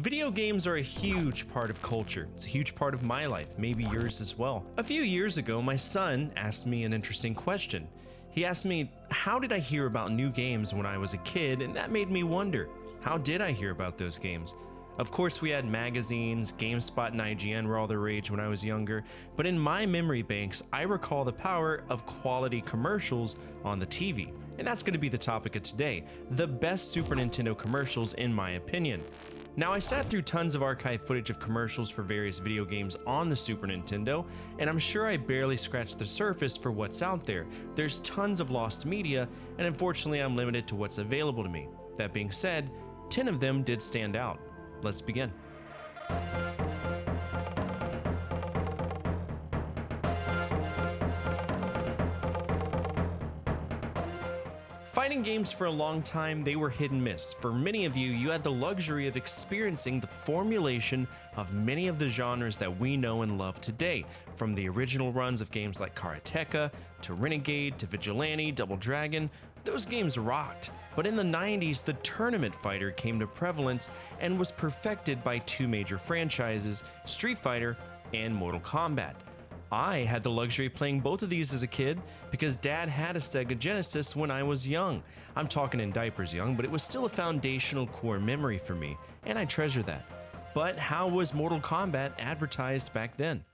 Video games are a huge part of culture. It's a huge part of my life, maybe yours as well. A few years ago, my son asked me an interesting question. He asked me, how did I hear about new games when I was a kid? And that made me wonder, how did I hear about those games? Of course, we had magazines, GameSpot and IGN were all the rage when I was younger, but in my memory banks, I recall the power of quality commercials on the TV. And that's going to be the topic of today, the best Super Nintendo commercials in my opinion. Now, I sat through tons of archive footage of commercials for various video games on the Super Nintendo, and I'm sure I barely scratched the surface for what's out there. There's tons of lost media, and unfortunately I'm limited to what's available to me. That being said, 10 of them did stand out. Let's begin. Fighting games for a long time, they were hit and miss. For many of you, you had the luxury of experiencing the formulation of many of the genres that we know and love today, from the original runs of games like Karateka, to Renegade, to Vigilante, Double Dragon. Those games rocked. But in the 90s, the tournament fighter came to prevalence and was perfected by two major franchises, Street Fighter and Mortal Kombat. I had the luxury of playing both of these as a kid because Dad had a Sega Genesis when I was young. I'm talking in diapers young, but it was still a foundational core memory for me, and I treasure that. But how was Mortal Kombat advertised back then?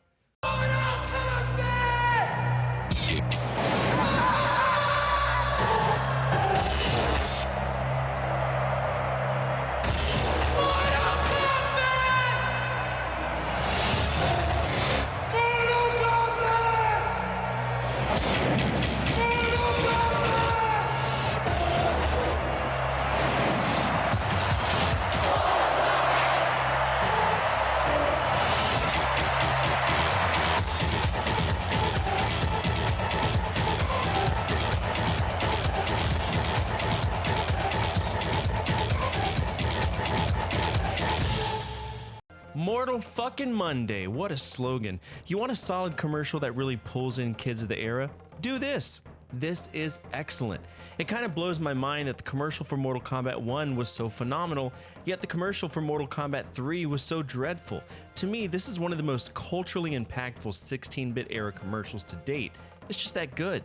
Mortal fucking Monday, what a slogan. You want a solid commercial that really pulls in kids of the era? Do this. This is excellent. It kind of blows my mind that the commercial for Mortal Kombat 1 was so phenomenal, yet the commercial for Mortal Kombat 3 was so dreadful. To me, this is one of the most culturally impactful 16-bit era commercials to date. It's just that good.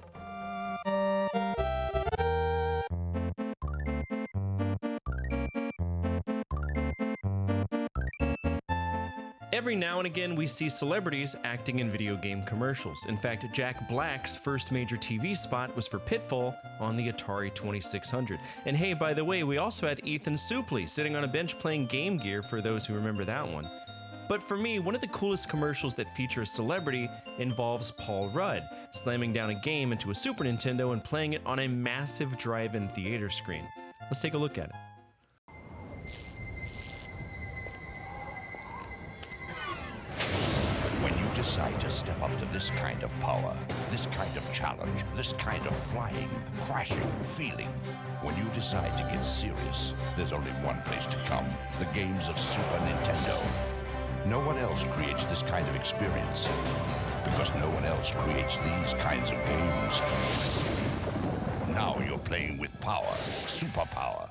Every now and again, we see celebrities acting in video game commercials. In fact, Jack Black's first major TV spot was for Pitfall on the Atari 2600. And hey, by the way, we also had Ethan Suplee sitting on a bench playing Game Gear for those who remember that one. But for me, one of the coolest commercials that feature a celebrity involves Paul Rudd, slamming down a game into a Super Nintendo and playing it on a massive drive-in theater screen. Let's take a look at it. Decide to step up to this kind of power, this kind of challenge, this kind of flying, crashing, feeling. When you decide to get serious, there's only one place to come, the games of Super Nintendo. No one else creates this kind of experience, because no one else creates these kinds of games. Now you're playing with power, superpower.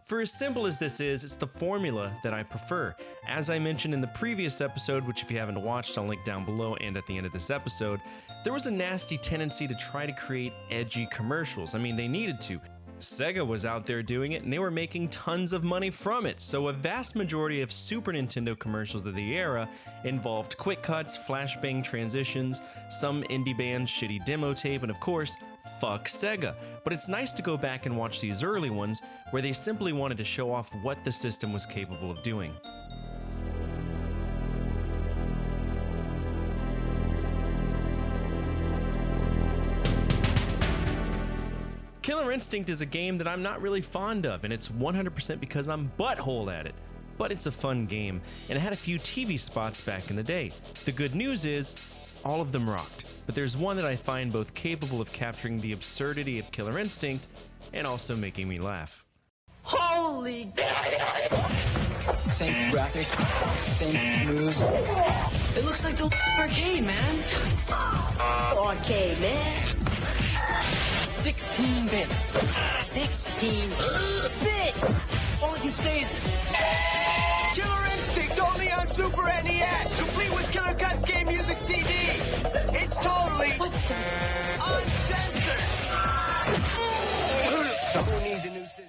For as simple as this is, it's the formula that I prefer. As I mentioned in the previous episode, which if you haven't watched, I'll link down below and at the end of this episode, there was a nasty tendency to try to create edgy commercials. I mean, they needed to. Sega was out there doing it, and they were making tons of money from it, so a vast majority of Super Nintendo commercials of the era involved quick cuts, flashbang transitions, some indie band's shitty demo tape, and of course, fuck Sega. But it's nice to go back and watch these early ones, where they simply wanted to show off what the system was capable of doing. Killer Instinct is a game that I'm not really fond of, and it's 100% because I'm butthole at it. But it's a fun game, and it had a few TV spots back in the day. The good news is, all of them rocked. But there's one that I find both capable of capturing the absurdity of Killer Instinct, and also making me laugh. Holy... Same graphics, same moves. It looks like the arcade, man. Arcade, man. 16 bits. 16 bits. All I can say is... CD. It's totally uncensored. So who needs a new system?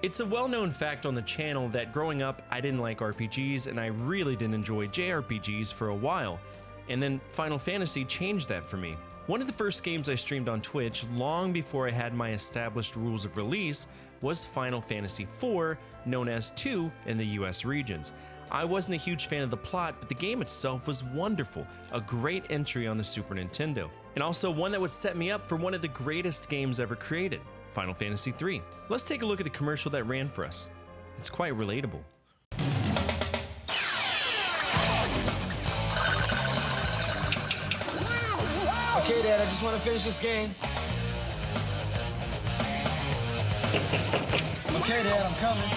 It's a well-known fact on the channel that growing up, I didn't like RPGs and I really didn't enjoy JRPGs for a while, and then Final Fantasy changed that for me. One of the first games I streamed on Twitch, long before I had my established rules of release, was Final Fantasy IV, known as 2 in the US regions. I wasn't a huge fan of the plot, but the game itself was wonderful, a great entry on the Super Nintendo, and also one that would set me up for one of the greatest games ever created. Final Fantasy III. Let's take a look at the commercial that ran for us. It's quite relatable. Okay, Dad, I just want to finish this game. Okay, Dad, I'm coming.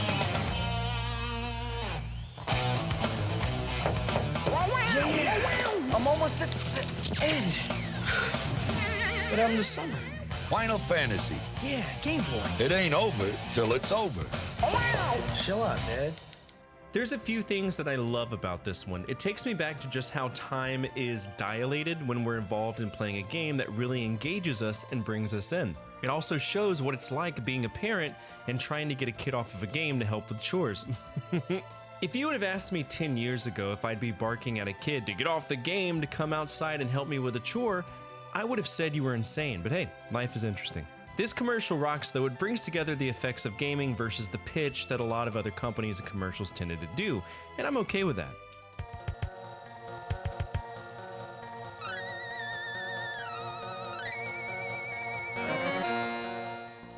Yeah, I'm almost at the end. What happened to summer? Final Fantasy. Yeah, Game Boy. It ain't over till it's over. Chill out, Dad. There's a few things that I love about this one. It takes me back to just how time is dilated when we're involved in playing a game that really engages us and brings us in. It also shows what it's like being a parent and trying to get a kid off of a game to help with chores. If you would have asked me 10 years ago if I'd be barking at a kid to get off the game to come outside and help me with a chore, I would have said you were insane, but hey, life is interesting. This commercial rocks though. It brings together the effects of gaming versus the pitch that a lot of other companies and commercials tended to do, and I'm okay with that.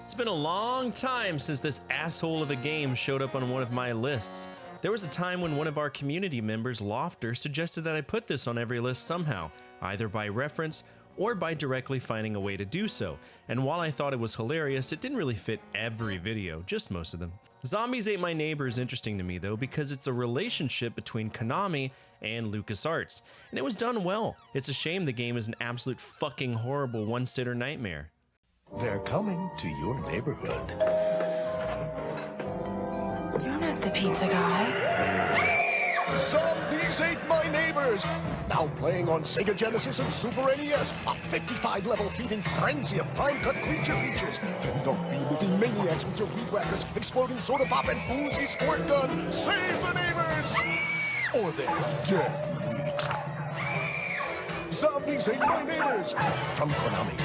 It's been a long time since this asshole of a game showed up on one of my lists. There was a time when one of our community members, Lofter, suggested that I put this on every list somehow, either by reference or by directly finding a way to do so. And while I thought it was hilarious, it didn't really fit every video, just most of them. Zombies Ate My Neighbor is interesting to me though, because it's a relationship between Konami and LucasArts, and it was done well. It's a shame the game is an absolute fucking horrible one-sitter nightmare. They're coming to your neighborhood. You're not the pizza guy. Zombies Ate My Neighbors! Now playing on Sega Genesis and Super NES, a 55-level feeding frenzy of time-cut creature features. Fend off bee-moving maniacs with your weed whackers, exploding soda pop, and boozy squirt gun. Save the neighbors! Or they're dead meat. Zombies Ate My Neighbors! From Konami.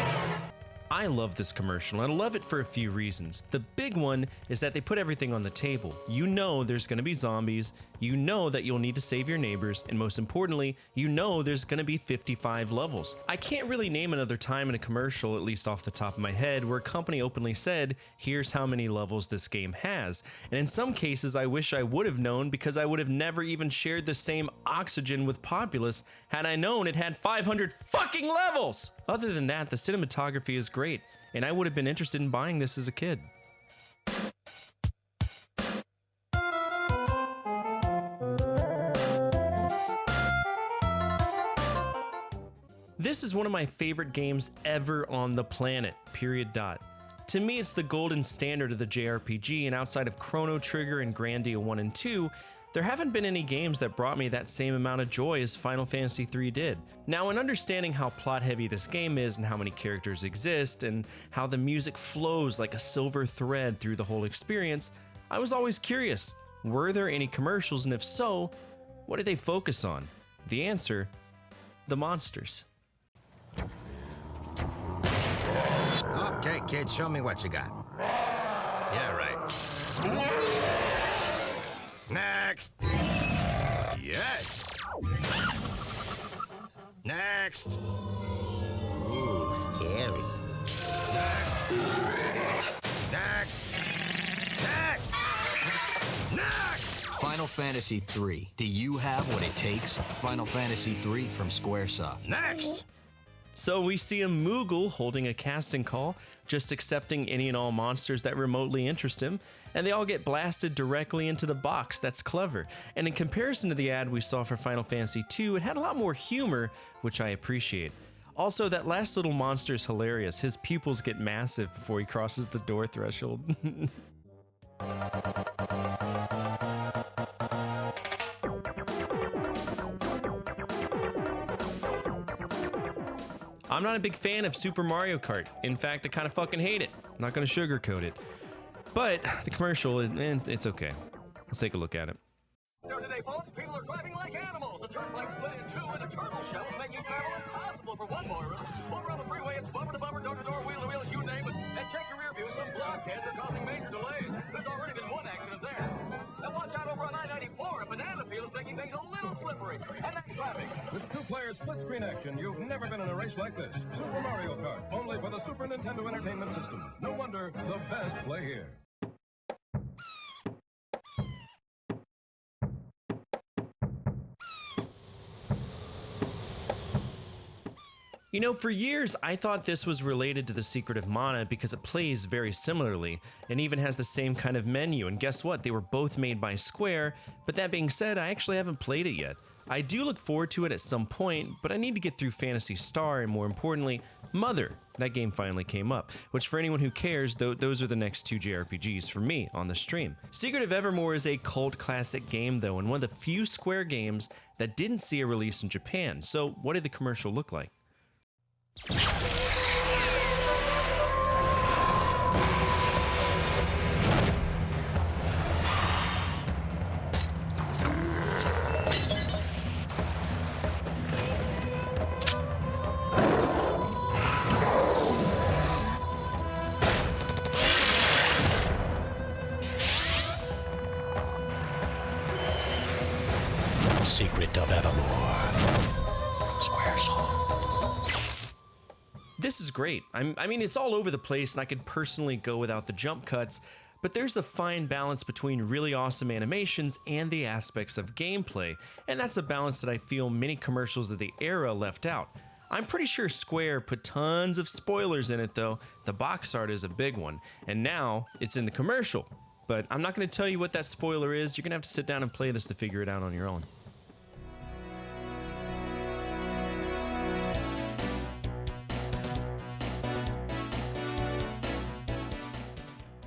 I love this commercial, and I love it for a few reasons. The big one is that they put everything on the table. You know there's gonna be zombies, you know that you'll need to save your neighbors, and most importantly, you know there's gonna be 55 levels. I can't really name another time in a commercial, at least off the top of my head, where a company openly said, here's how many levels this game has. And in some cases, I wish I would have known, because I would have never even shared the same oxygen with Populous had I known it had 500 fucking levels! Other than that, the cinematography is great, and I would have been interested in buying this as a kid. This is one of my favorite games ever on the planet, period dot. To me, it's the golden standard of the JRPG, and outside of Chrono Trigger and Grandia 1 and 2, there haven't been any games that brought me that same amount of joy as Final Fantasy III did. Now, in understanding how plot-heavy this game is and how many characters exist and how the music flows like a silver thread through the whole experience, I was always curious, were there any commercials, and if so, what did they focus on? The answer, the monsters. Okay, kid, show me what you got. Yeah, right. Next. Yes. Next. Ooh, scary. Next. Next. Next. Next. Final Fantasy III. Do you have what it takes? Final Fantasy III from Squaresoft. Next. So we see a Moogle holding a casting call, just accepting any and all monsters that remotely interest him, and they all get blasted directly into the box. That's clever. And in comparison to the ad we saw for Final Fantasy II, it had a lot more humor, which I appreciate. Also, that last little monster is hilarious. His pupils get massive before he crosses the door threshold. I'm not a big fan of Super Mario Kart. In fact, I kind of fucking hate it. I'm not gonna sugarcoat it. But the commercial, it's okay. Let's take a look at it. Today, folks, people are driving like animals. The turnpike split in two, and the turtle shell is making travel impossible for one motorist. Over on the freeway, it's bumper to bumper, door to door, wheel to wheel, you name it. And check your rear view, some blockheads are causing major delays. There's already been one accident there. Now watch out over on I-94. A banana peel is making things a little slippery. And that's traffic. With two-player split-screen action, you've never been in a race like this. Super Mario Kart, only for the Super Nintendo Entertainment System. No wonder the best play here. You know, for years, I thought this was related to The Secret of Mana because it plays very similarly and even has the same kind of menu. And guess what? They were both made by Square, but that being said, I actually haven't played it yet. I do look forward to it at some point, but I need to get through Phantasy Star and more importantly, Mother. That game finally came up, which for anyone who cares, those are the next two JRPGs for me on the stream. Secret of Evermore is a cult classic game though, and one of the few Square games that didn't see a release in Japan. So what did the commercial look like? Secret of Evermore. Squaresoft. This is great. I mean, it's all over the place, and I could personally go without the jump cuts, but there's a fine balance between really awesome animations and the aspects of gameplay, and that's a balance that I feel many commercials of the era left out. I'm pretty sure Square put tons of spoilers in it though. The box art is a big one, and now it's in the commercial. But I'm not going to tell you what that spoiler is. You're going to have to sit down and play this to figure it out on your own.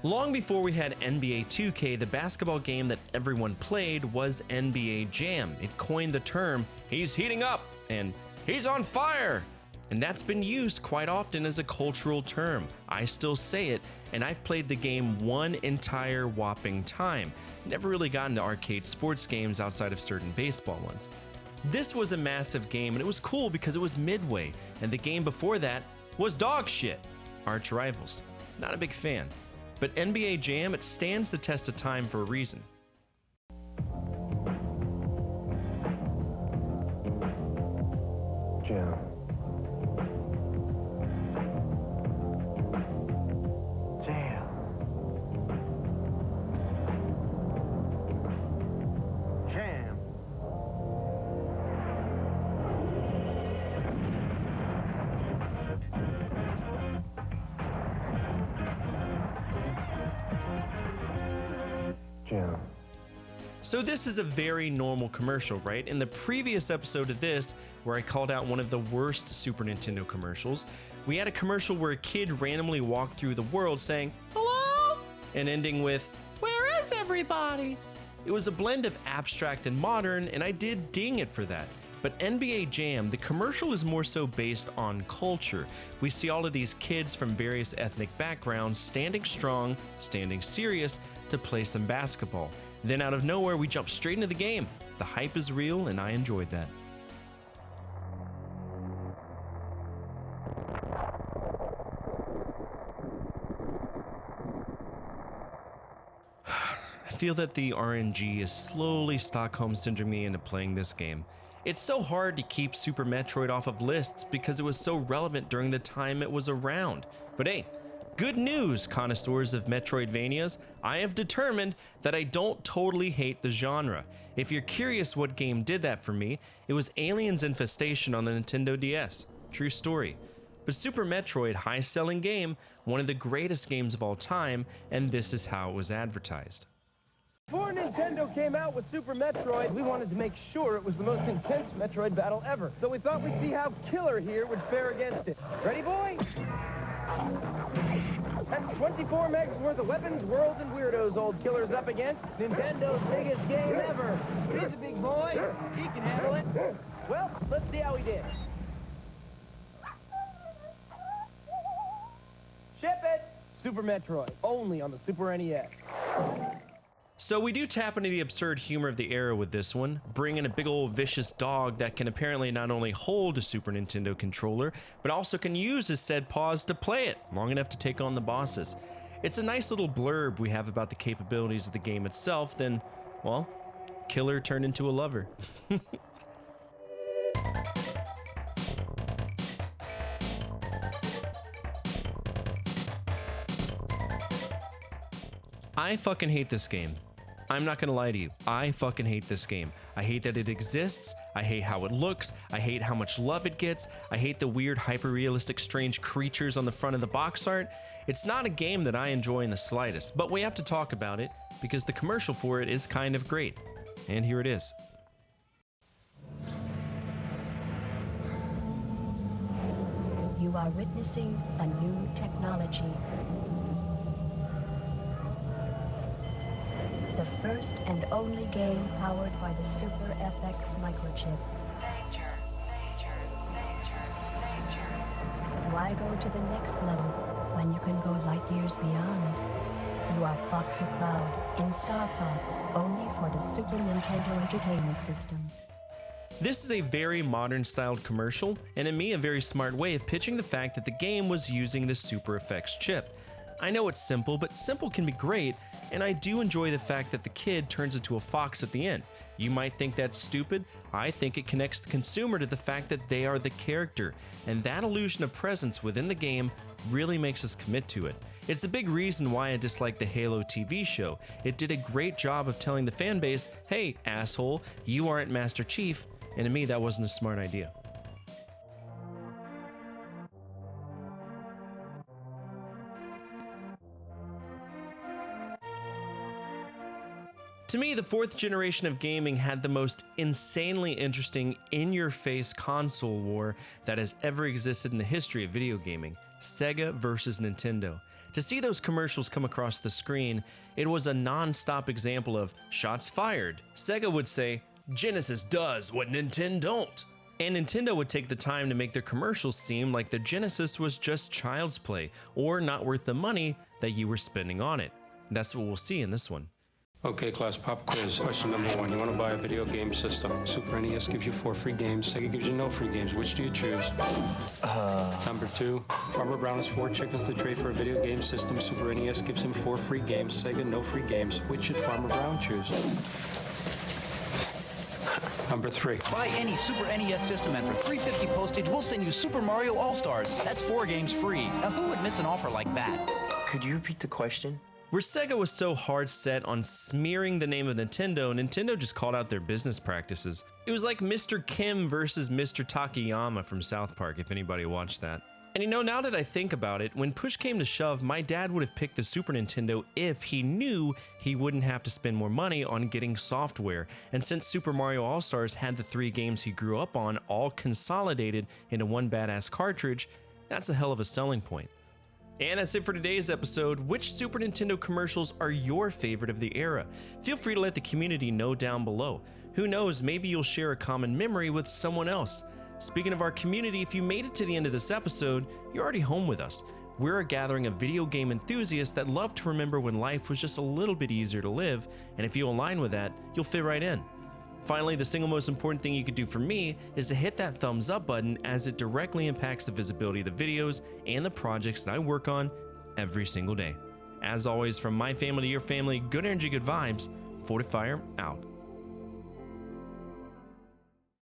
Long before we had NBA 2K, the basketball game that everyone played was NBA Jam. It coined the term, "he's heating up," and "he's on fire." And that's been used quite often as a cultural term. I still say it, and I've played the game one entire whopping time. Never really got into arcade sports games outside of certain baseball ones. This was a massive game, and it was cool because it was Midway, and the game before that was dog shit. Arch rivals. Not a big fan. But NBA Jam, it stands the test of time for a reason. Jam. Jam. Jam. Jam. So this is a very normal commercial, right? In the previous episode of this, where I called out one of the worst Super Nintendo commercials, we had a commercial where a kid randomly walked through the world saying, "Hello?" and ending with, "Where is everybody?" It was a blend of abstract and modern, and I did ding it for that. But NBA Jam, the commercial is more so based on culture. We see all of these kids from various ethnic backgrounds standing strong, standing serious to play some basketball. Then out of nowhere, we jump straight into the game. The hype is real, and I enjoyed that. I feel that the RNG is slowly Stockholm syndroming me into playing this game. It's so hard to keep Super Metroid off of lists because it was so relevant during the time it was around. But hey, good news, connoisseurs of Metroidvanias. I have determined that I don't totally hate the genre. If you're curious what game did that for me, it was Aliens Infestation on the Nintendo DS. True story. But Super Metroid, high-selling game, one of the greatest games of all time, and this is how it was advertised. Before Nintendo came out with Super Metroid, we wanted to make sure it was the most intense Metroid battle ever. So we thought we'd see how Killer here would fare against it. Ready, boy? That's 24 megs worth of weapons, worlds, and weirdos old Killer's up against. Nintendo's biggest game ever. He's a big boy. He can handle it. Well, let's see how he did. Ship it! Super Metroid, only on the Super NES. So we do tap into the absurd humor of the era with this one, bring in a big old vicious dog that can apparently not only hold a Super Nintendo controller, but also can use his said paws to play it, long enough to take on the bosses. It's a nice little blurb we have about the capabilities of the game itself, then, well, Killer turned into a lover. I fucking hate this game. I'm not gonna lie to you. I fucking hate this game. I hate that it exists. I hate how it looks. I hate how much love it gets. I hate the weird, hyper-realistic, strange creatures on the front of the box art. It's not a game that I enjoy in the slightest, but we have to talk about it because the commercial for it is kind of great. And here it is. You are witnessing a new technology. The first and only game powered by the Super FX microchip. Danger, danger, danger, danger. Why go to the next level when you can go light years beyond? You are Foxy Cloud in Star Fox, only for the Super Nintendo Entertainment System. This is a very modern styled commercial, and in me a very smart way of pitching the fact that the game was using the Super FX chip. I know it's simple, but simple can be great, and I do enjoy the fact that the kid turns into a fox at the end. You might think that's stupid. I think it connects the consumer to the fact that they are the character, and that illusion of presence within the game really makes us commit to it. It's a big reason why I dislike the Halo TV show. It did a great job of telling the fan base, hey, asshole, you aren't Master Chief, and to me that wasn't a smart idea. To me, the fourth generation of gaming had the most insanely interesting, in-your-face console war that has ever existed in the history of video gaming. Sega versus Nintendo. To see those commercials come across the screen, it was a non-stop example of shots fired. Sega would say, Genesis does what Nintendo don't. And Nintendo would take the time to make their commercials seem like the Genesis was just child's play, or not worth the money that you were spending on it. That's what we'll see in this one. Okay, class, pop quiz. Question number 1. You want to buy a video game system. Super NES gives you 4 free games. Sega gives you no free games. Which do you choose? Number 2. Farmer Brown has 4 chickens to trade for a video game system. Super NES gives him 4 free games. Sega, no free games. Which should Farmer Brown choose? Number 3. Buy any Super NES system, and for $3.50 postage, we'll send you Super Mario All-Stars. That's 4 games free. Now, who would miss an offer like that? Could you repeat the question? Where Sega was so hard set on smearing the name of Nintendo, Nintendo just called out their business practices. It was like Mr. Kim versus Mr. Takayama from South Park, if anybody watched that. And you know, now that I think about it, when push came to shove, my dad would have picked the Super Nintendo if he knew he wouldn't have to spend more money on getting software. And since Super Mario All-Stars had the 3 games he grew up on all consolidated into one badass cartridge, that's a hell of a selling point. And that's it for today's episode. Which Super Nintendo commercials are your favorite of the era? Feel free to let the community know down below. Who knows, maybe you'll share a common memory with someone else. Speaking of our community, if you made it to the end of this episode, you're already home with us. We're a gathering of video game enthusiasts that love to remember when life was just a little bit easier to live, and if you align with that, you'll fit right in. Finally, the single most important thing you could do for me is to hit that thumbs up button, as it directly impacts the visibility of the videos and the projects that I work on every single day. As always, from my family to your family, good energy, good vibes. Fortefyre out.